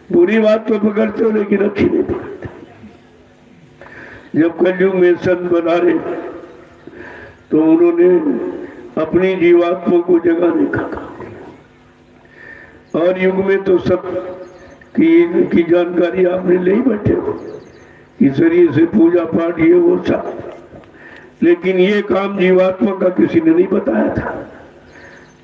बुरी बात तो पकड़ते हो लेकिन अच्छी नहीं पकड़ते। जब कलयुग में संत बना रहे तो उन्होंने अपनी जीवात्मा को जगाने का काम किया। और युग में तो सब की जानकारी आपने ले ही बैठे हो, इस शरीर से पूजा पाठ ये वो सब, लेकिन ये काम जीवात्मा का किसी ने नहीं बताया था।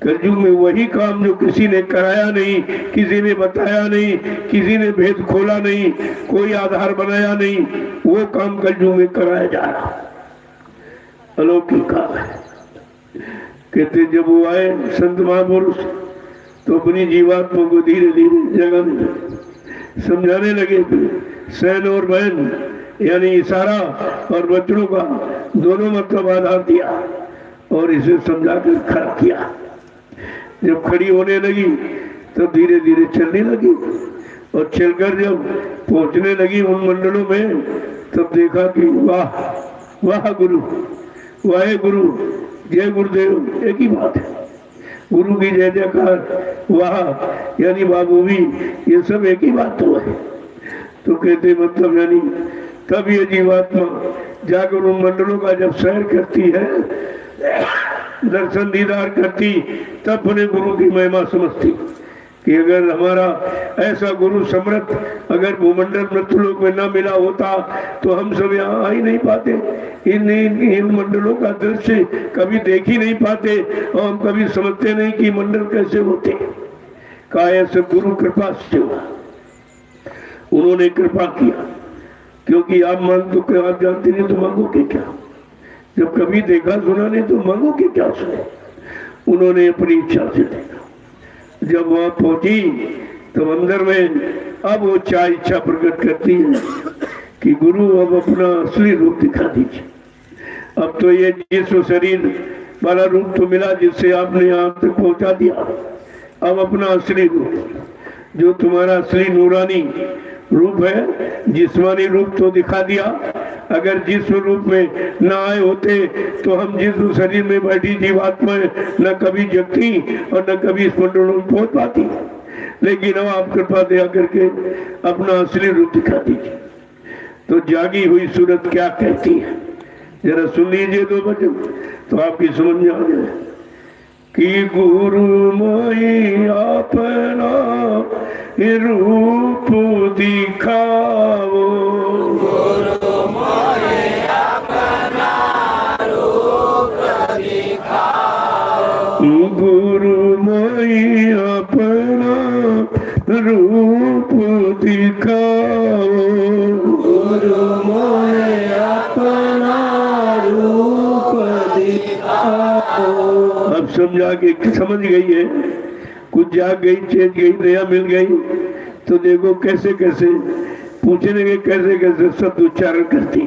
कलयुग में वही काम जो किसी ने कराया नहीं, किसी ने बताया नहीं, किसी ने भेद खोला नहीं, कोई आधार बनाया नहीं, वो काम कलयुग में कराया जा रहा। अलौकिक काम है। कहते जब वो आए संत महापुरुष तो अपनी जीवात्मा को धीरे धीरे जगाने लगे, समझाने लगे। सैन और बहन यानी इशारा और बच्चों का दोनों मतलब आधार दिया और इसे समझाकर खड़ा किया। जब खड़ी होने लगी तो धीरे धीरे चलने लगी और चलकर जब पहुंचने लगी उन मंडलों में तब देखा कि वाह वाह गुरु, वाह गुरु, जय गुरुदेव, एक ही बात है। गुरु की जय जयकार, वाह यानी बाबू भी, ये सब एक ही बात तो है। तो कहते मतलब यानी तब ये जीवात्मा जाकर उन मंडलों का जब सैर करती है, दर्शन दीदार करती, तब अपने गुरु की महिमा समझती कि अगर हमारा ऐसा गुरु समर्थ अगर भूमंडल मृत्युलोक में न मिला होता तो हम सब यहाँ आ ही नहीं पाते, इन मंडलों का दृश्य कभी देख ही नहीं पाते और हम कभी समझते नहीं कि मंडल कैसे होते। का ऐसे गुरु कृपा से हुआ, उन्होंने कृपा किया। क्योंकि आप मांगो कि आप जानते नहीं तो मांगोगे क्या, जब कभी देखा सुना नहीं तो मांगोगे क्या सुने। उन्होंने अपनी इच्छा से देखा। जब वहां पहुंची तो अंदर में अब वो चार इच्छा प्रकट करती है कि गुरु अब अपना असली रूप दिखा दीजिए। अब तो ये जिस्म शरीर वाला रूप तो मिला जिससे आपने यहाँ तक पहुंचा दिया, अब अपना असली रूप जो तुम्हारा असली नूरानी रूप है, जिस्मानी रूप तो दिखा दिया। अगर जिस्म रूप में न आए होते तो हम जिस्म शरीर में बैठी जीवात्मा न कभी जगती और न कभी इस मंडलों में पहुंच पाती। लेकिन अब आप कृपा दया करके अपना असली रूप दिखा दीजिए। तो जागी हुई सूरत क्या कहती है, जरा सुन लीजिए दो वचन तो आपकी समझ में आ जाए कि गुरु मोई अपना रूप दिखाओ, गुरु मोई अपना रूप दिखाओ, गुरु मोई अपना रूप दिखाओ, गुरु मोई अपना रूप दिखाओ। अब समझा के समझ गई है, कुछ जाग गई, चेत गई, दया मिल गई। तो देखो कैसे कैसे पूछने लगे, कैसे कैसे शब्द उच्चारण करती है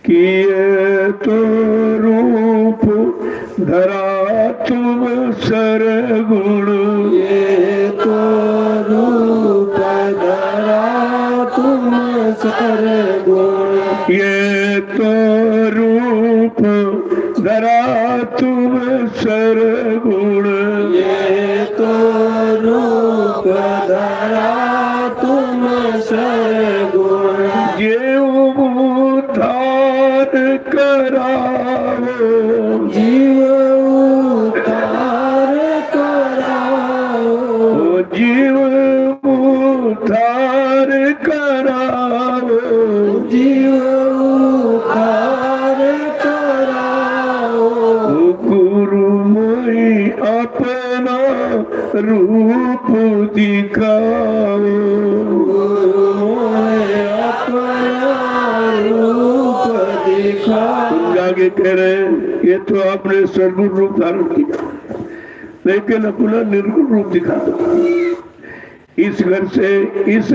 कि ये तो रूप धरा तुम सरगुण, ये तो रूप धरा तुम सरगुण, ये तो रूप धरा तुम सरगुण, ये तो रूप धरा तुम सरगुण, ये उद्धार कराओ, जीव उद्धार कराओ, जीव उद्धार कराओ, जीव उद्धार कराओ, गुरु मोई अपना रूप दिखाओ, गुरु मोई अपना रूप दिखाओ। तुम आगे कह रहे हैं ये तो आपने सर्वगुण रूप धारण किया, लेकिन अपना निर्गुण रूप दिखा दो। इस घर से, इस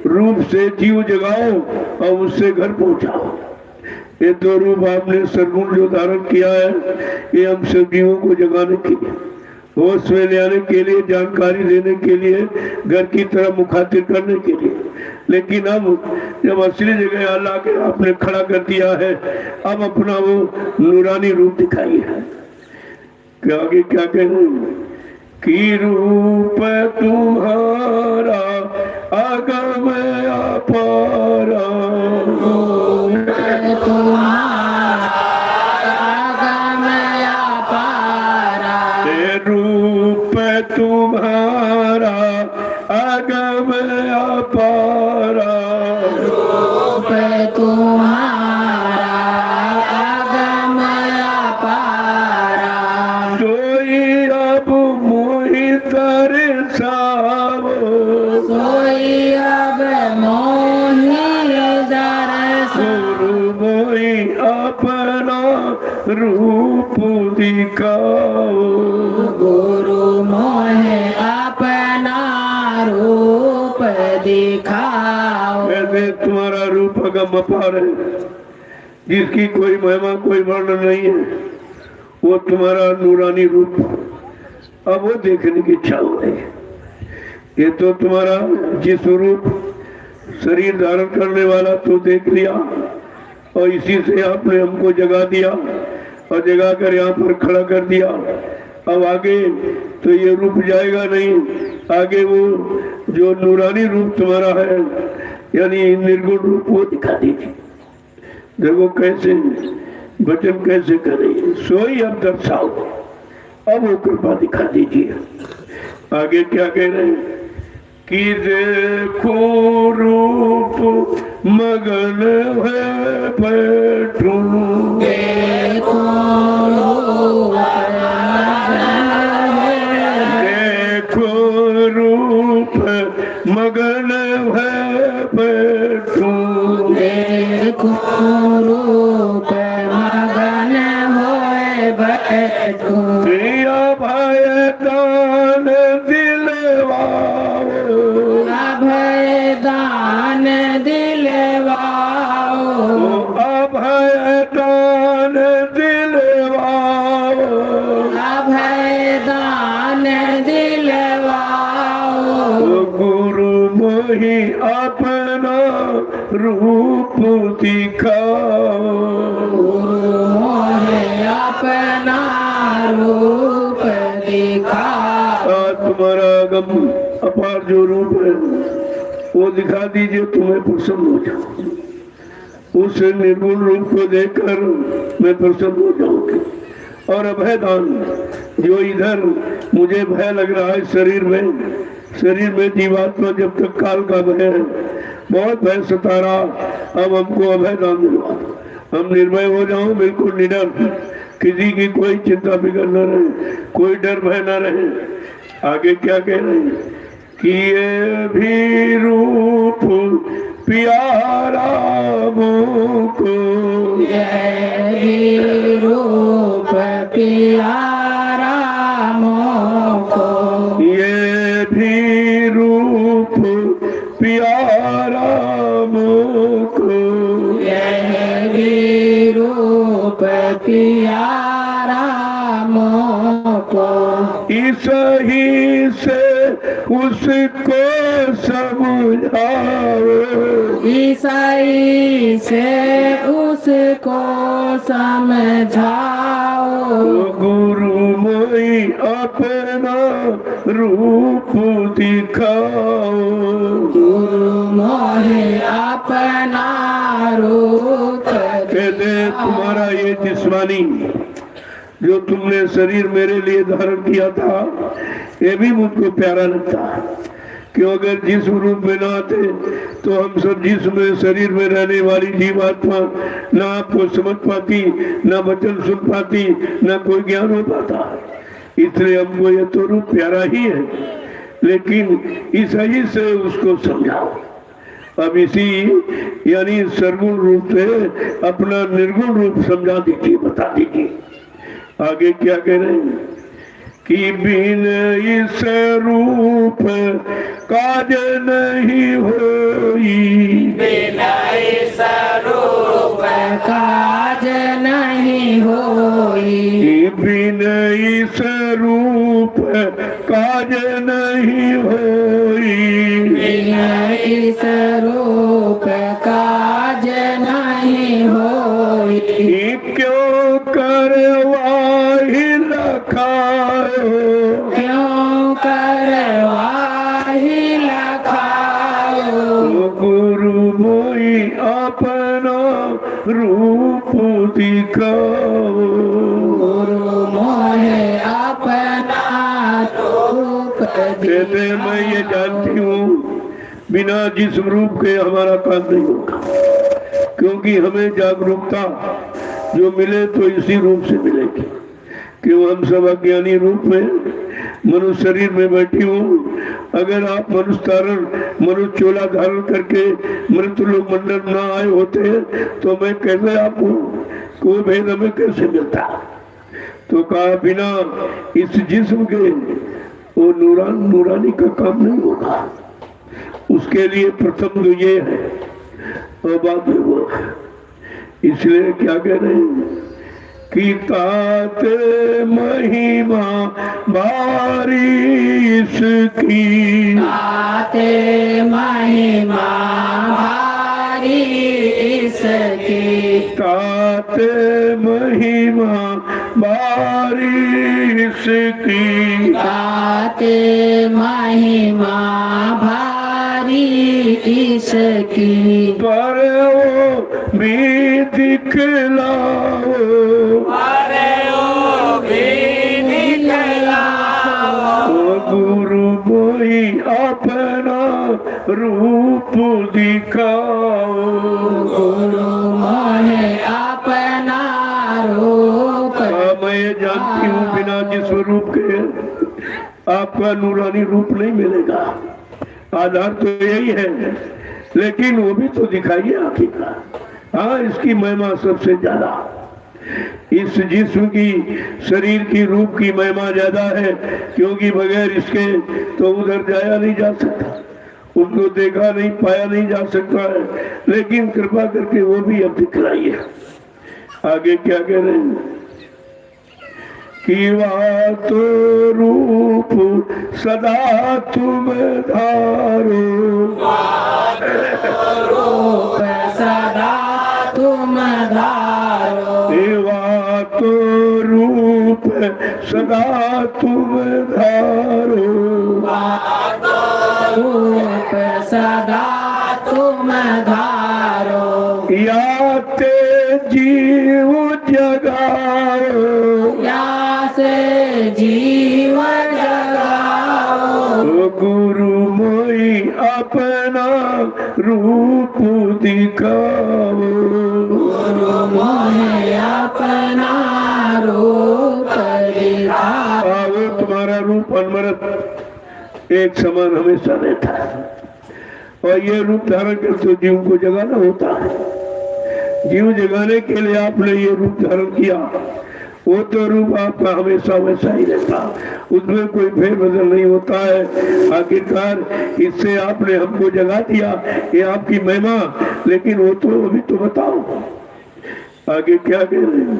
रूप से जीव जगाओ और उससे घर पहुंचाओ। ये दो रूप आपने सर्वगुण जो धारण किया है, ये हम सब जीवों को जगाने के लिए, होश में ले आने के लिए, जानकारी देने के लिए, घर की तरफ मुखातिब करने के लिए। लेकिन अब जब असली जगह अल्लाह के आपने खड़ा कर दिया है, अब अपना वो नूरानी रूप दिखाई है। क्या आगे क्या कहना कि रूप तुम्हारा दिखाओ। सोई अब मोहि दर्शन गुरु मोहि अपना रूप दिखाओ। गुरु मोहे अपना रूप दिखाओ। ऐसे तुम्हारा रूप अगम अपार है, जिसकी कोई महिमा कोई वर्णन नहीं है। वो तुम्हारा नूरानी रूप अब वो देखने की इच्छा हो रही है। ये तो तुम्हारा जिस रूप शरीर धारण करने वाला तो देख लिया, और इसी से आपने हमको जगा दिया और जगा कर यहाँ पर खड़ा कर दिया। अब आगे तो ये रूप जाएगा नहीं, आगे वो जो नूरानी रूप तुम्हारा है यानी निर्गुण रूप वो दिखा दीजिए। देखो कैसे वचन कैसे करे, सोई अब दर्शाओ, अब वो कृपा दिखा दीजिए। आगे क्या कह रहे हैं कि देखो रूप मगन है बैठूं। देखो देखो रूप मगन है बैठूं। देखो रूप मगन होए बैठूं। प्रिया भय दान दिलवाओ। अभय दान दिलवाओ। अभय दान दिलवाओ। अभय दान दिलवाओ। गुरु मोहि अपना रूप दिखाओ। गुरु मोहे अपना रूप दिखाओ। तुम्हारा गम अपार जो रूप है वो दिखा दीजिए, तुम्हें प्रसन्न हो जाओ। उस निर्गुण रूप को देखकर मैं प्रसन्न हो जाऊंगी। और अभय दान जो इधर मुझे भय लग रहा है शरीर में जीवात्मा जब तक काल का भय है, बहुत भय सता रहा, अब हमको अभय दान दिलवा दो। हम निर्भय हो जाओ, बिल्कुल निडर, किसी की कोई चिंता फिक्र न रहे, कोई डर भय न रहे। आगे क्या कह रहे हैं कि ये भी रूप प्यारा मुझको। ये रूप प्यारा मोको। ये भी रूप प्यारा मुझको। यह भी रूप प्यारा मोको। इस ही से उसको समझाओ। ईसाई से उसको समझाओ। गुरु मोहि अपना रूप दिखाओ। गुरु मोहे अपना रूप कहते तुम्हारा ये जिस्मानी जो तुमने शरीर मेरे लिए धारण किया था, ये भी मुझको प्यारा लगता। क्यों अगर जिस रूप में ना आते तो हम सब जिसमें शरीर में रहने वाली जीवात्मा ना आपको समझ पाती, ना वचन सुन पाती, ना कोई ज्ञान हो पाता। इसलिए हमको ये तो रूप प्यारा ही है, लेकिन इस ही से उसको समझाओ। अब इसी यानी सर्वगुण रूप से अपना निर्गुण रूप समझा दीजिए, बता दीजिए। आगे क्या कह रहे हैं कि बिन इस रूप काज नहीं होई। बिन इस रूप काज नहीं होई। बिन इस रूप काज नहीं होई। बिन इस रूप काज नहीं होई। क्यों करवाही लखाओ। क्यों करवाही लखाओ। गुरु मोहि अपना रूप दिखाओ। गुरु मोहे अपना रूप कहते मैं ये जानती हूँ बिना जिस रूप के हमारा काम नहीं होगा, क्योंकि हमें जागरूकता जो मिले तो इसी रूप से मिलेगी। क्यों हम सब अज्ञानी रूप में मनुष्य शरीर में बैठी हूँ। अगर आप मनुष्य चोला धारण करके मृत्यु लोक मंडल न आए होते तो मैं कैसे आपको कोई भेद हमें कैसे मिलता। तो कहा बिना इस जिस्म के वो नूरानी का काम नहीं होगा। उसके लिए प्रथम तो ये है और बाद में वो है। इसलिए क्या कह रहे हैं कि तात महिमा भारी इसकी, ताते महिमा भारी इसकी, तात महिमा भारी इसकी, ताते महिमा भारी इसकी, पर वो भी दिखलाओ, गुरु मोई अपना रूप दिखाओ, गुरु मोहे अपना रूप। मैं जानती हूँ बिना जिस रूप के आपका नूरानी रूप नहीं मिलेगा। आधार तो यही है, लेकिन वो भी तो दिखाइए आखिर। हाँ, इसकी महिमा सबसे ज्यादा, इस जिस्म की शरीर की रूप की महिमा ज्यादा है, क्योंकि बगैर इसके तो उधर जाया नहीं जा सकता, उनको देखा नहीं पाया नहीं जा सकता है। लेकिन कृपा करके वो भी अब दिखलाइए। आगे क्या कह रहे हैं कि वह तो रूप सदा तुम धारो, रूप सदा तुम धारो, देवा तो रूप सदा तुम धारो, रूप सदा तुम धारो, या ते जीव जगाओ, या से जीव जगाओ, गुरु मोई अपना रूप दिखाओ, गुरु मोहे अपना रूप दिखाओ। वो तुम्हारा रूप अनवरत एक समान हमेशा रहता है, और ये रूप धारण करते जीव को जगाना होता है। जीव जगाने के लिए आपने ये रूप धारण किया, वो तो रूप आपका हमेशा वैसा ही रहता, उसमें कोई फेरबदल नहीं होता है। आखिरकार इससे आपने हमको जगा दिया, ये आपकी महिमा। लेकिन वो तो अभी तो बताओ आगे क्या कह रहे हैं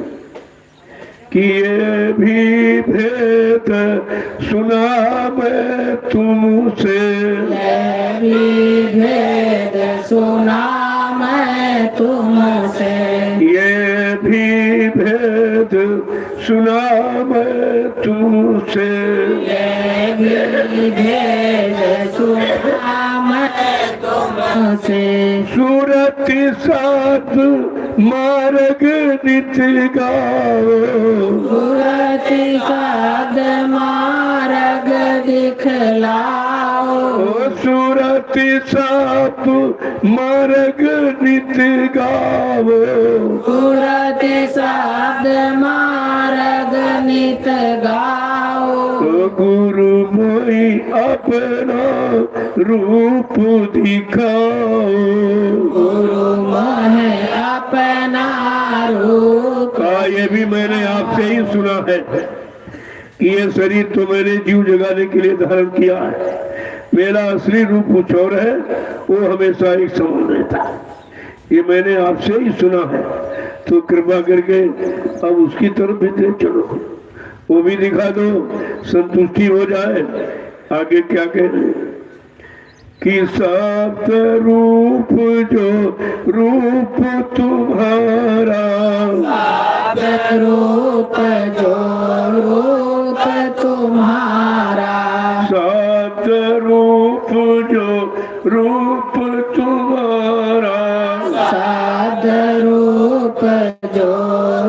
कि ये भी भेद सुना मैं तुमसे, ये भी भेद सुना मैं तुमसे, ये भी भेद सुना मैं तुमसे, ये भी भेद सुना मैं तुमसे, सूरत साथ मार्ग नित गाओ, सूरत साध मार्ग दिखलाओ, सूरत साप मार्ग नित गाओ, सूरत साध मार्ग नित गाओ, गुरु मोई अपना रूप दिखाओ, गुरु मोहे अपना रूप। ये भी मैंने आपसे ही सुना है कि ये शरीर तो मैंने जीव जगाने के लिए धारण किया है, मेरा असली रूप कुछ और है, वो हमेशा एक समान रहता है। ये मैंने आपसे ही सुना है, तो कृपा करके अब उसकी तरफ भी ले चलो, वो भी दिखा दो, संतुष्टि हो जाए। आगे क्या कह रहे हैं कि सप्त रूप जो रूप तुम्हारा, सप्त रूप जो रूप तुम्हारा, सप्त रूप जो रूप तुम्हारा, सप्त रूप जो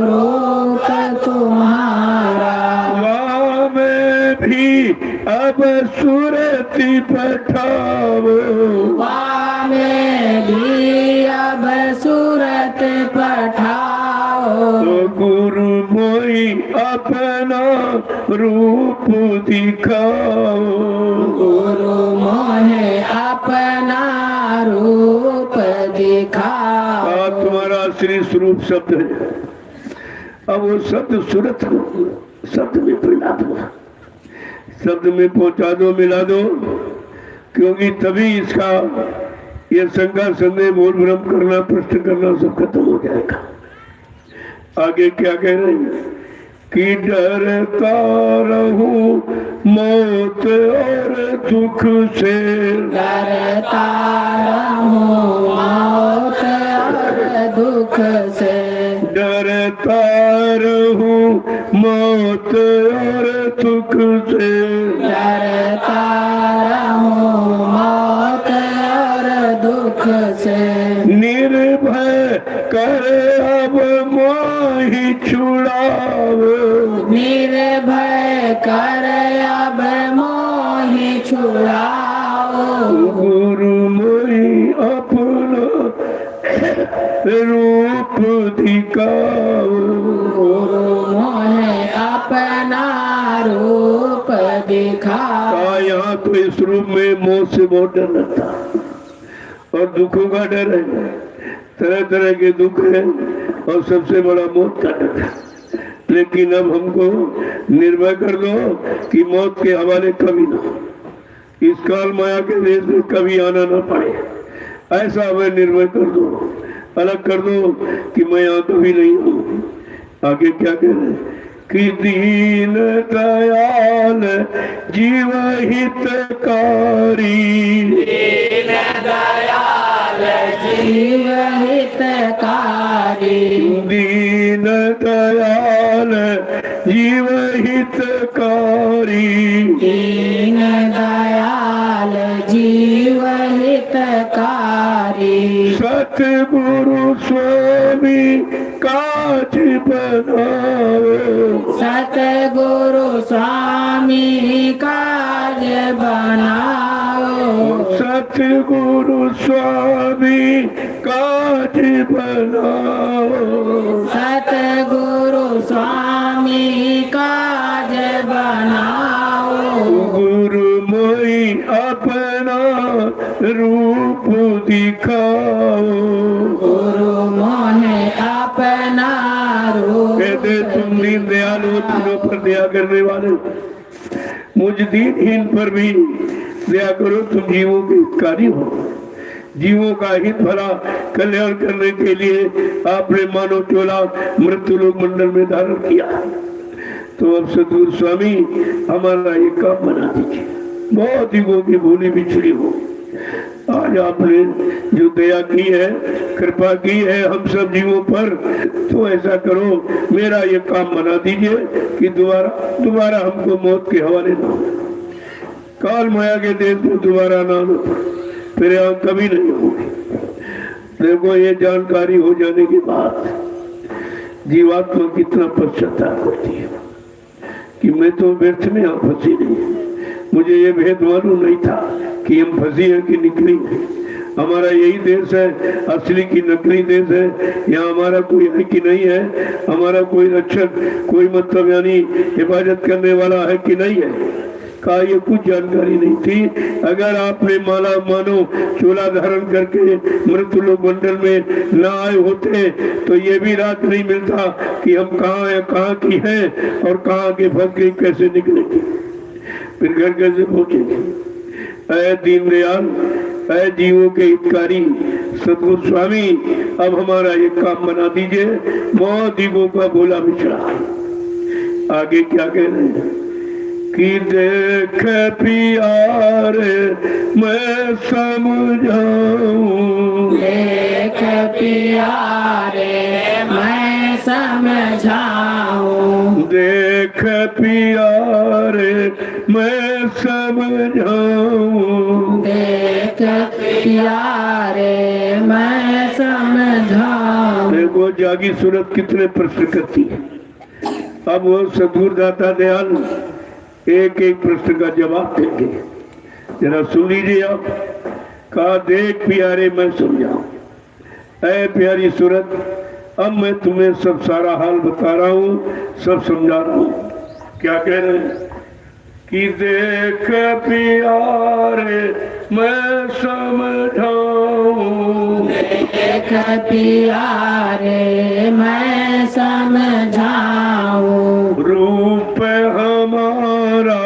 रूप तुम्हारा, वहाँ में भी अब सुरति पठाओ, में भी अब सूरत पठाओ, तो गुरु मोई अपना रूप दिखाओ। गुरु मोहे अपना रूप दिखाओ। तुम्हारा असली स्वरूप शब्द है। अब वो शब्द सूरत को शब्द में फैला दो, शब्द में पहुंचा दो, मिला दो, क्योंकि तभी इसका ये शंका संदेह बोल भ्रम करना, प्रश्न करना सब खत्म हो जाएगा। आगे क्या कह रहे हैं कि डरता रहूं मौत और दुख से, डरता रहूं मौत और दुख से, डरता रहूं मौत और दुख से, डरता रहूं मौत और दुख से, निर्भय कर अब मोहि छुड़ाओ, निर्भय कर अब मोहि छुड़ाओ। गुरु मोहि अपना रूप दिखाओ। गुरु मोहे अपना रूप दिखाओ। यहाँ तो इस रूप में मौत से बहुत डर लगता और दुखों का डर है, तरह तरह के दुख है और सबसे बड़ा मौत का डर है। लेकिन अब हमको निर्भय कर दो कि मौत के हवाले कभी ना, इस काल माया के देश में कभी आना ना पड़े, ऐसा हमें निर्भय कर दो, अलग कर दो कि मैं यहाँ कभी नहीं हूँ। आगे क्या कह रहे हैं कि दीन दयाल जीव हितकारी, दीन दयाल जीव हितकारी, दीन दयाल जीव हितकारी, दीन दयाल जीव हितकारी, सतगुरु स्वामी काज बनाओ, सतगुरु स्वामी काज बनाओ, सतगुरु स्वामी काज बनाओ, सतगुरु स्वामी काज बनाओ। गुरु मोहि अपना रूप दिखाओ। गुरु मोहे अपना रूप कहते तुम दीन दयाल हो, तुम पर दया करने वाले, मुझ दीनहीन पर भी दया करो, तुम जीवों के हितकारी हो। जीवों का हित भला कल्याण करने के लिए आपने मानव चोला मृत्यु लोक मंडल में धारण किया। तो अब सतगुरु स्वामी हमारा ये काम बना दीजिए। बहुत युगों की भूली बिछड़ी हो, आज आपने जो दया की है, कृपा की है हम सब जीवों पर, तो ऐसा करो मेरा ये काम बना दीजिए कि दोबारा हमको मौत के हवाले ना हो, काल माया के देश में दोबारा ना हो, फिर यहाँ कभी नहीं होगी। देखो ये जानकारी हो जाने के बाद जीवात्मा कितना पश्चाताप होती है कि मैं तो व्यर्थ में यहाँ फंसी नहीं, मुझे ये भेद मालूम नहीं था कि हम फंसी है कि निकली है। हमारा यही देश है, असली की नकली देश है। यहाँ हमारा कोई है कि नहीं है, हमारा कोई रक्षक, कोई मतलब यानी हिफाजत करने वाला है कि नहीं है, का ये कुछ जानकारी नहीं थी। अगर आपने माला मानो चोला धारण करके मृत्यु लोक मंडल में न आए होते तो ये भी रात नहीं मिलता कि हम कहाँ हैं, कहाँ की हैं और कहाँ के फंस गई, कैसे निकलेंगे, फिर घर कैसे पहुंचेंगे। ऐ दीनदयाल, ऐ जीवों के हितकारी सतगुरु स्वामी, अब हमारा ये काम बना दीजिए। मौत युगों का बोला बिछड़ा। आगे क्या कह रहे हैं कि देख प्यारे मैं समझाऊं, देख प्यारे मैं समझाऊं, देख प्यारे मैं समझाऊं, देख प्यारे मैं समझाऊं। देखो जागी सूरत कितने प्रश्न करती है। अब वो सद्गुरु दाता दयाल एक एक प्रश्न का जवाब देंगे, जरा सुन लीजिए आप। कहा देख प्यारे मैं समझाऊं, ऐ प्यारी सूरत, अब मैं तुम्हें सब सारा हाल बता रहा हूँ, सब समझा रहा हूँ। क्या कह रहे हैं कि देख प्यारे मैं समझाऊं, देख प्यारे मैं समझाऊं, रूप हमारा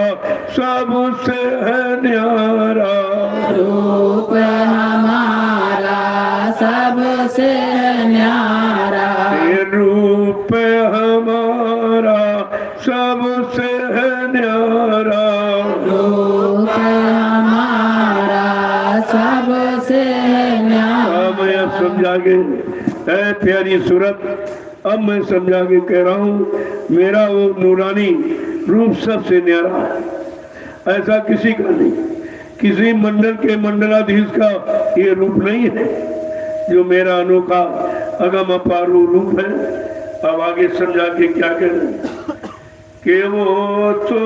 सबसे है न्यारा, रूप हमारा सबसे न्यारा, ये रूप हमारा सबसे है न्यारा, रूप हमारा सबसे न्यारा। अब मैं समझा के ऐ प्यारी सूरत, अब मैं समझा के कह रहा हूँ मेरा वो नूरानी रूप सबसे न्यारा है, ऐसा किसी का नहीं, किसी मंडल के मंडलाधीश का ये रूप नहीं है जो मेरा अनोखा अगम अपारू रूप है। अब आगे समझा के क्या कह रहे हैं कि वो तो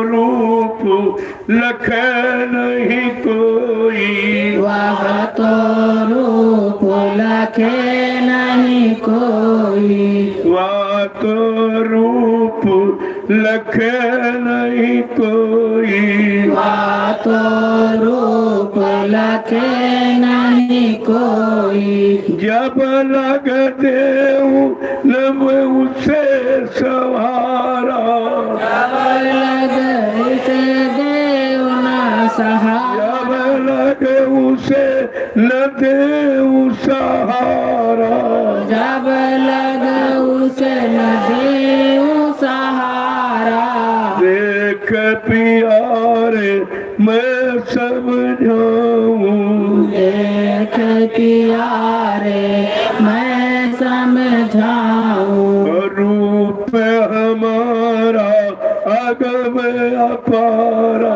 रूप लखे नहीं कोई, वह तो रूप लखे नहीं कोई, वह तो रूप लखे नहीं कोई, वह तो रूप लखे नहीं कोई, जब लग देऊं लब उसे सहारा, जब लग इसे देव न सहारा, जब लग उसे न देऊं सहारा, जब लग उसे न देव सहारा, देख प्यारे मैं समझाऊं, देख प्यारे मैं समझाऊं, रूप हमारा अगम अपारा,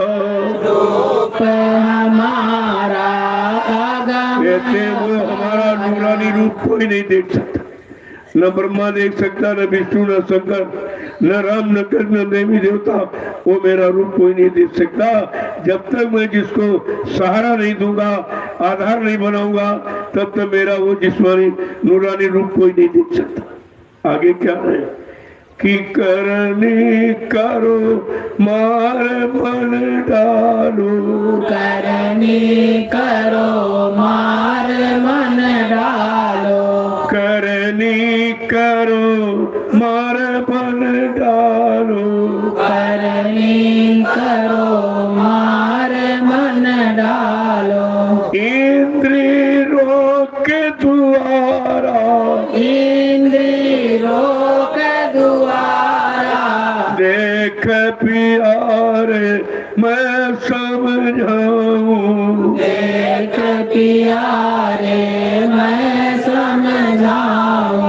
रूप हमारा आगम कहते वो हमारा नूरानी रूप कोई नहीं देख सकता, न ब्रह्मा देख सकता, न विष्णु, न शंकर, न राम, न कृष्ण, न देवी देवता, वो मेरा रूप कोई नहीं देख सकता। जब तक मैं जिसको सहारा नहीं दूंगा, आधार नहीं बनाऊंगा, तब तक मेरा वो जिस्मानी नूरानी रूप कोई नहीं देख सकता। आगे क्या है कि करनी करो मार मन डालो, करनी करो मार मन डालो, करनी करो मार मन डालो, करनी करो मार मन डालो, इंद्री रोक द्वारा, इंद्री रोक द्वारा, देख प्यारे मैं समझाऊं, देख प्यारे मैं समझाऊं,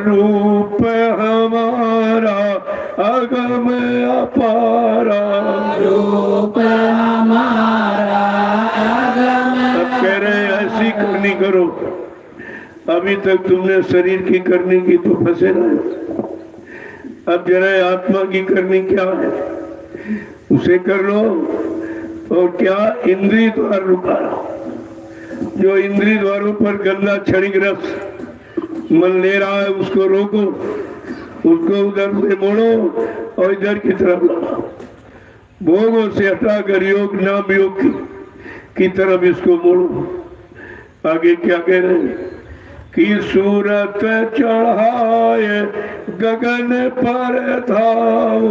रूप हमारा अगम अपारा, रूप हमारा आगम। अब कह रहे ऐसी करनी करो, अभी तक तुमने शरीर की करनी की तो फंसे रहे, अब जरा आत्मा की करनी क्या है उसे कर लो। और क्या इंद्रिय द्वार रुका, जो इंद्रिय द्वारों पर गंदा क्षणिक रस मन ले रहा है उसको रोको, उसको उधर से मोड़ो और इधर की तरफ लाओ, भोगों से हटाकर योग नाम योग की तरफ इसको मोड़ो। आगे क्या कह रहे हैं कि सूरत चढ़ाए गगन पर धाओ,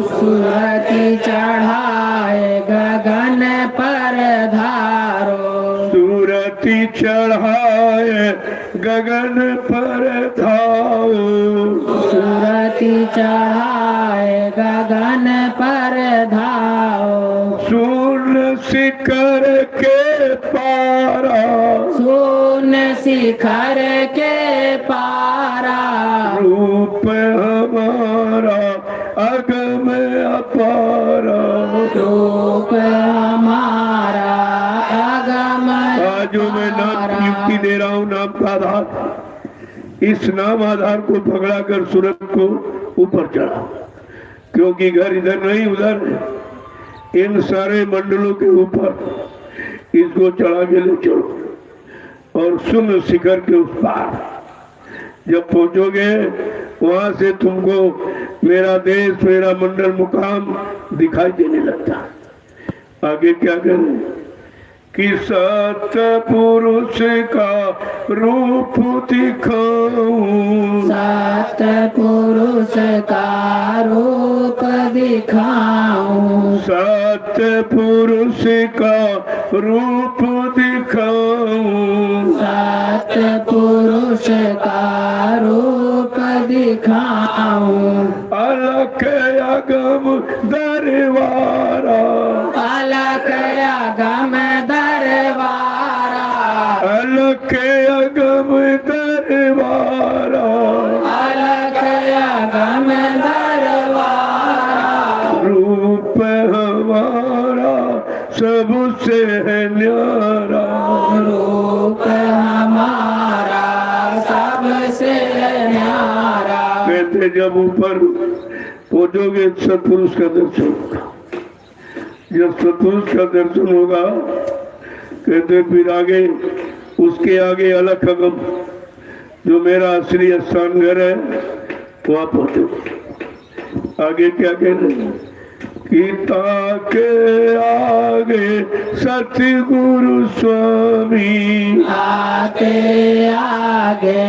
सूरति चढ़ाए गगन पर धारो, सूरति चढ़ाए गगन पर धाओ, सूरति चढ़ाए गगन पर धाओ, शून्य शिखर के पारा, सोन शिखर के पारा, रूप हमारा अगम अपारा, रूप हमारा आगम। आज जो मैं नाम की युक्ति दे रहा हूँ, नाम का आधार, इस नाम आधार को पकड़ा कर सूरत को ऊपर चढ़ा, क्योंकि घर इधर नहीं उधर, इन सारे मंडलों के ऊपर इसको चढ़ा के ले चलो और शून्य शिखर के उस पार जब पहुंचोगे वहां से तुमको मेरा देश, मेरा मंडल, मुकाम दिखाई देने लगता। आगे क्या करें कि सतपुरुष का रूप दिखाऊं, सतपुरुष का रूप दिखाऊं, सतपुरुष का रूप दिखाऊं, सतपुरुष का रूप दिखाऊं, अलख अगम दरबारा, अलख अगम दरबारा, अलख अगम दरबारा, अलख अगम दरबारा, रूप हमारा सबसे न्यारा, रूप हमारा सबसे न्यारा। कहते जब ऊपर पहुंचोगे सतपुरुष का दर्शन होगा। जब सतपुरुष का दर्शन होगा कहते फिर आगे, उसके आगे अलख अगम जो मेरा असली स्थान घर है वहां पहुंचोगे। आगे क्या कहते हैं कि ताके आगे सतगुरु स्वामी, आके आगे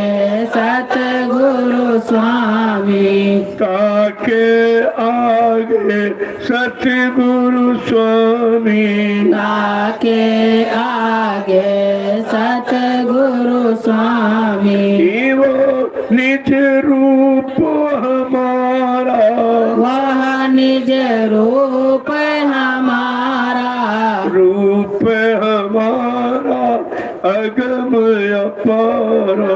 सतगुरु स्वामी, ताके आगे सतगुरु स्वामी, आके आगे सतगुरु स्वामी, वो निज रूप हमारा, वह निज रूप हमारा, रूप हमारा अगम अपारा,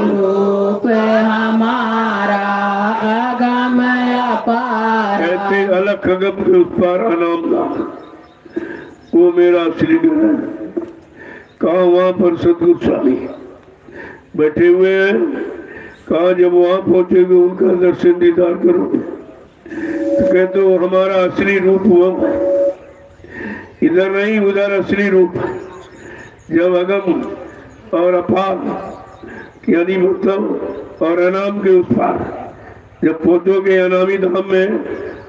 रूप हमारा अगम अपार। कहते अलख अगम के उस पार अनाम नाम वो मेरा असली घर है। कहा वहां पर सतगुरु स्वामी बैठे हुए हैं। कहा जब वहां पहुंचेगे उनका दर्शन दीदार करोगे तो कहते हो हमारा असली रूप हुआ, इधर नहीं उधर असली रूप। जब अगम और अपार की अधिमतम और अनाम के उस पार जब पहुंचोगे अनामी धाम में,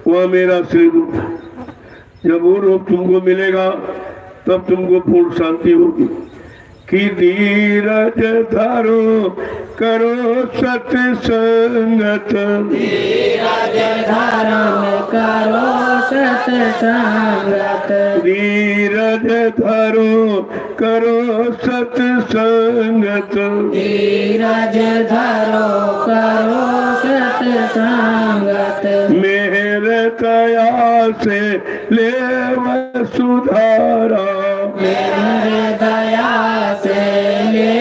वह मेरा असली रूप है। जब वो रूप तुमको मिलेगा तब तुमको पूर्ण शांति होगी। कि धीरज धरो करो सत्संगत, धीरज धरो करो सत्संगत, धीरज धरो करो सत्संगत, धीरज धरो करो सत्संगत, मेहर दया से ले सुधारा, मेरे दया से ले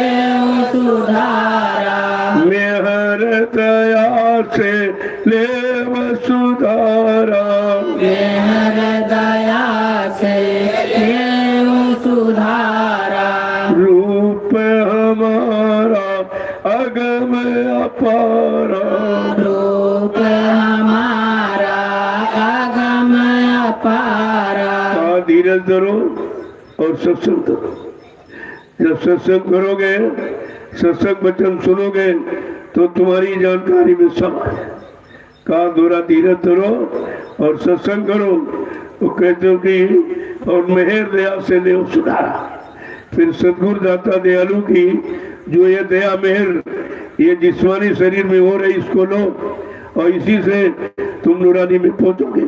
सुधारा, मेहर दया से ले सुधारा, मेरे दया से ले सुधारा, रूप हमारा अगम अपारा, रूप हमारा अगम अपारा। धीरज धरो और सत्संग करो। जब सत्संग करोगे, सत्संग वचन सुनोगे तो तुम्हारी जानकारी में सब है। कहा दोरा धीरज धरो और सत्संग करो तो कहते हो कि और मेहर दया से ले सुधारा। फिर सदगुरु दाता दयालु की जो ये दया मेहर ये जिस्मानी शरीर में हो रही इसको लो और इसी से तुम नूरानी में पहुंचोगे।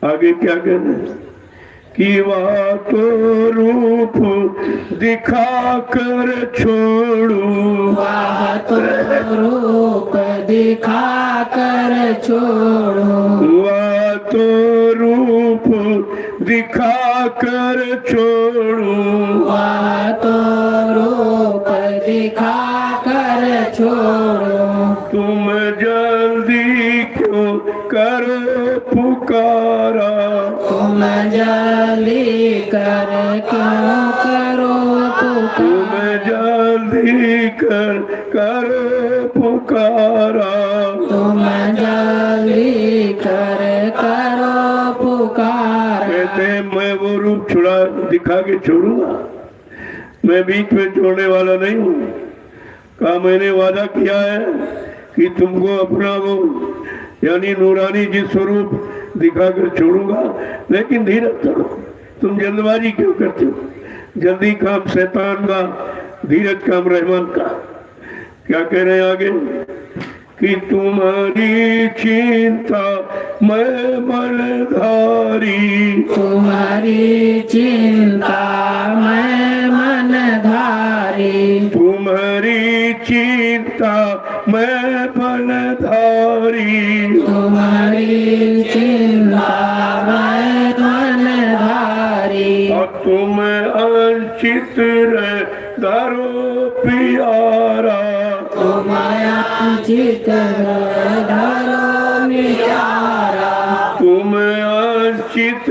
आगे क्या कहना है कि वह तो रूप दिखा कर छोड़ू, वह तो रूप दिखा कर छोड़ू, वह तो रूप दिखा कर छोड़ू, वह तो रूप दिखा कर छोड़ू, तुम जल्दी क्यों करो पुकारा, तुम जल्दी कर क्यों करो तुम पुकारा, जल्दी करो पुकारा, तुम जल्दी करो पुकारा। कहते मैं वो रूप छुड़ा दिखा के छोड़ूंगा, मैं बीच में छोड़ने वाला नहीं हूँ। कहा मैंने वादा किया है कि तुमको अपना वो यानी नूरानी जी स्वरूप दिखाकर छोड़ूंगा, लेकिन धीरज धरो। तुम जल्दबाजी क्यों करते हो? जल्दी काम शैतान का, धीरज काम रहमान का। क्या कह रहे हैं आगे कि तुम्हारी चिंता मैं मनधारी, तुम्हारी चिंता मैं मनधारी, तुम्हारी चिंता मैं मनधारी, तुम्हारी चिंता मैं मनधारी। और तुम अंचित धरो प्यारा, तुम अंचित धरो प्यारा, तुम अंचित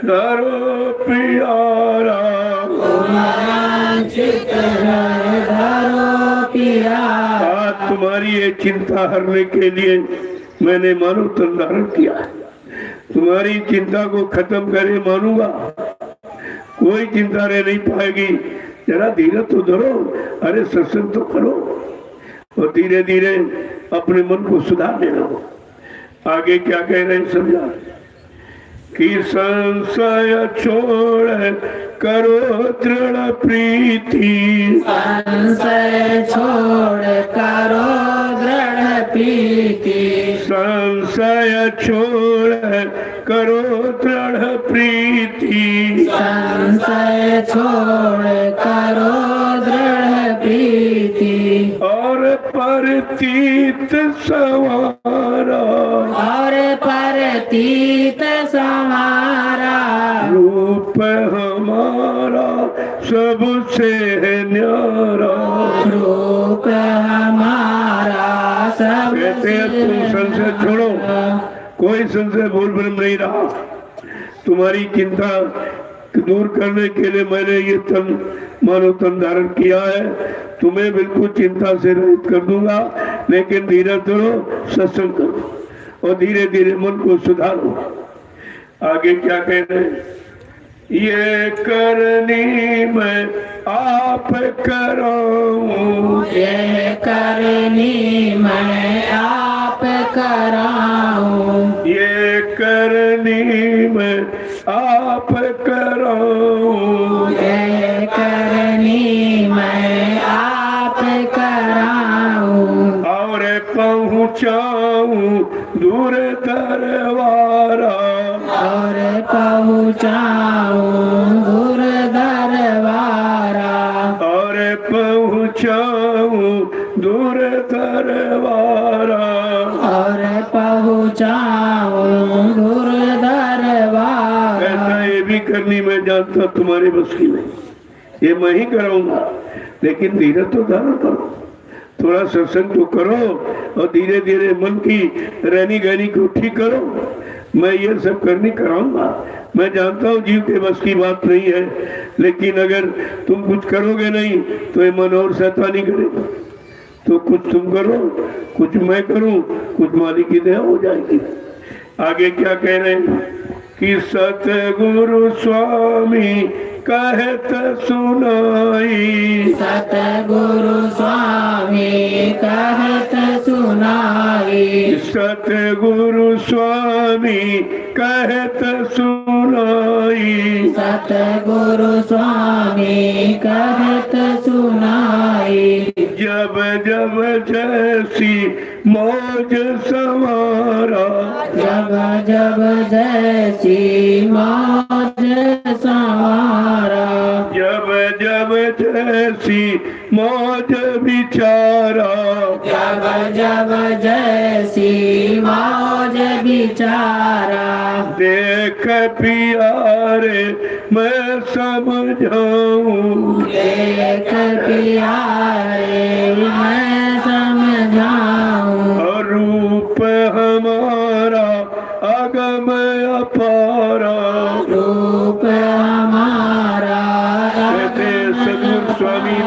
धरो प्यारा, तुम अंचित धरो प्यारा। आज तुम्हारी ये चिंता हरने के लिए मैंने मानव तन धारण किया है। तुम्हारी चिंता को खत्म करे मानूंगा, कोई चिंता रह नहीं पाएगी। जरा धीरज तो धरो, अरे सत्संग तो करो और धीरे धीरे अपने मन को सुधारने लगो। आगे क्या कह रहे हैं समझा कि संशय छोड़ करो दृढ़ प्रीति, संशय छोड़ करो दृढ़ प्रीति, संशय छोड़ करो दृढ़ प्रीति, संशय छोड़ करो दृढ़ प्रीति। और परतीत संवारा, और परतीत संवारा, रूप हमारा सबसे न्यारा। रूप हमारा कहते हैं तुम संशय छोड़ो, कोई संशय भूल भ्रम नहीं रहा। तुम्हारी चिंता दूर करने के लिए मैंने ये तन मानव तन धारण किया है। तुम्हें बिल्कुल चिंता से रहित कर दूंगा, लेकिन धीरज धरो, सत्संग करो और धीरे धीरे मन को सुधारो। आगे क्या कह रहे हैं? ये करनी मैं आप कराऊं, ये करनी मैं आप कराऊं, ये करनी मैं आप कराऊं, ये करनी मैं आप कराऊं, और पहुँचाऊं दूर दरबारा, और पहुँचाऊं दूर दरबारा, और पहुँचाऊं दूर दरबारा। और पहुँचाऊं दूर दरबारा। ऐसा ये भी करनी मैं जानता तुम्हारे बस की नहीं, ये मैं ही कराऊंगा, लेकिन धीरज तो धारण करो, थोड़ा सत्संग तो करो और धीरे धीरे मन की रहनी गहनी को ठीक करो। मैं ये सब करनी कराऊंगा। मैं जानता हूँ जीव के बस की बात नहीं है, लेकिन अगर तुम कुछ करोगे नहीं तो ये मन और शैतानी करेगा। तो कुछ तुम करो, कुछ मैं करूं, कुछ मालिक की दया हो जाएगी। आगे क्या कह रहे हैं कि सतगुरु स्वामी कहत सुनाई, सतगुरु स्वामी कहत सुनाई, सतगुरु स्वामी कहत सुनाई, सतगुरु स्वामी कहत सुनाई। जब जब जैसी मौज सवारा, जब जब जैसी मौज सवारा, जब जब जैसी मौज बिचारा, जब जब जैसी मौज बिचारा, देख प्यारे मैं समझाऊं, देख प्यारे मैं समझाऊं, और रूप हमारा अगम अपारा। रूप हमारा कहते सदगुरु स्वामी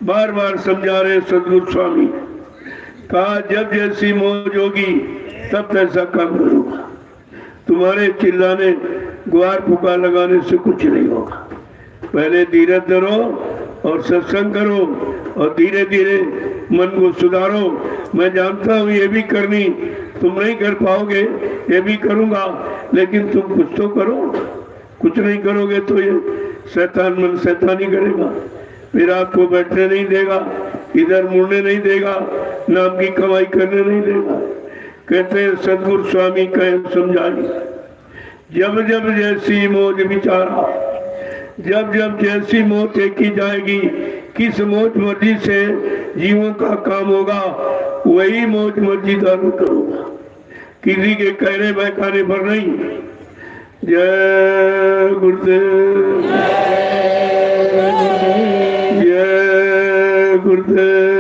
बार बार समझा रहे सदगुरु स्वामी, कहा जब जैसी मौज होगी तब ऐसा काम करूंगा। तुम्हारे चिल्लाने गुहार पुकार लगाने से कुछ नहीं होगा। पहले धीरज धरो और सत्संग करो और धीरे धीरे मन को सुधारो मैं जानता हूँ ये भी करनी तुम नहीं कर पाओगे, ये भी करूँगा, लेकिन तुम कुछ तो करो। कुछ नहीं करोगे तो ये शैतान मन शैतानी करेगा, फिर आपको बैठने नहीं देगा, इधर मुड़ने नहीं देगा, नाम की कमाई करने नहीं देगा। कहते हैं सदगुरु स्वामी कहे समझाई, जब जब जैसी मौज विचारा, जब जब जैसी मौत देखी जाएगी, किस मौज मर्जी से जीवों का काम होगा, वही मौज मर्जी दान करूंगा, किसी के कहने बहकाने पर नहीं। जय गुरुदेव, जय गुरुदेव।